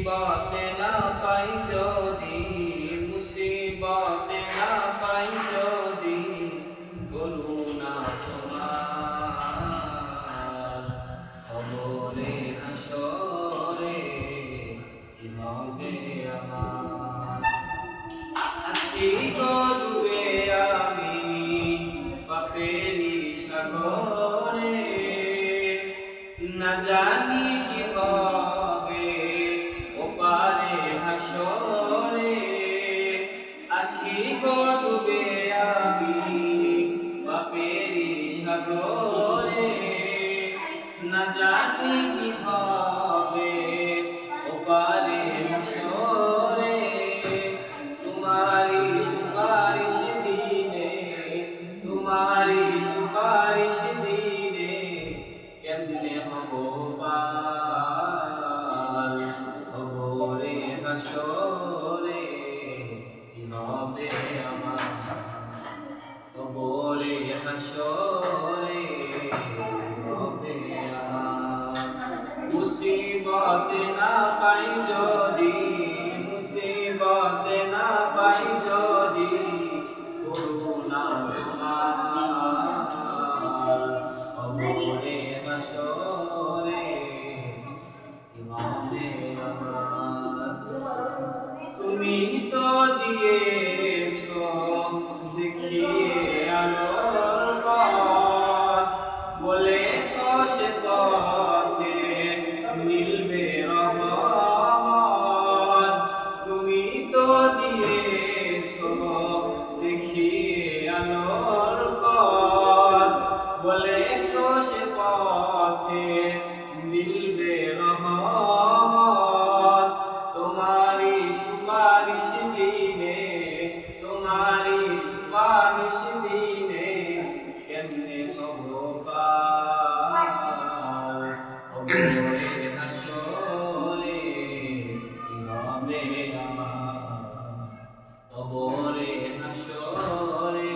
মুসিবতে না পাই যদি, মুসিবতে না পাই যদি, করুণা তোমার কবরে হাসরে কি হবে আমার। আছি গো ডুবে আমি পাপেরই সাগরে, না জানি কি হবে ওপারে হাসরে। আছি গো ডুবে আমি পাপেরই সাগরে, না জানি কি হবে ওপারে হাসরে। তোমারি সুপারিশ দিনে, তোমারি সুপারিশ দিনে কেমনে হব পার, কবরে হাসরে কি হবে আমার। কবরে হাসরে কি হবে আমার। মুসিবতে না পাই যদি, মুসিবতে না পাই যদি, করুণা তোমার কবরে হাসরে কি হবে আমার। তুমি তো দিয়েছো দেখিয়ে আলোর পথ, বলেছো সে পথে মিলবে রহমত। তুমি তো দিয়েছো দেখিয়ে আলোর পথ, বলেছো সে পথে মিলবে রহমত। তোমারি সুপারিশ দিনে, তোমারি সুপারিশ দিনে কেমনে হব পার, কবরে হাসরে কি হবে আমার। কবরে হাসরে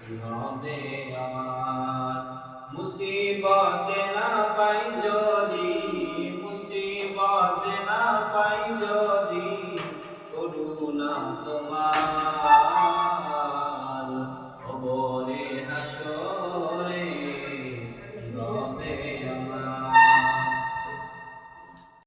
কি হবে আমার। মুসিবতে না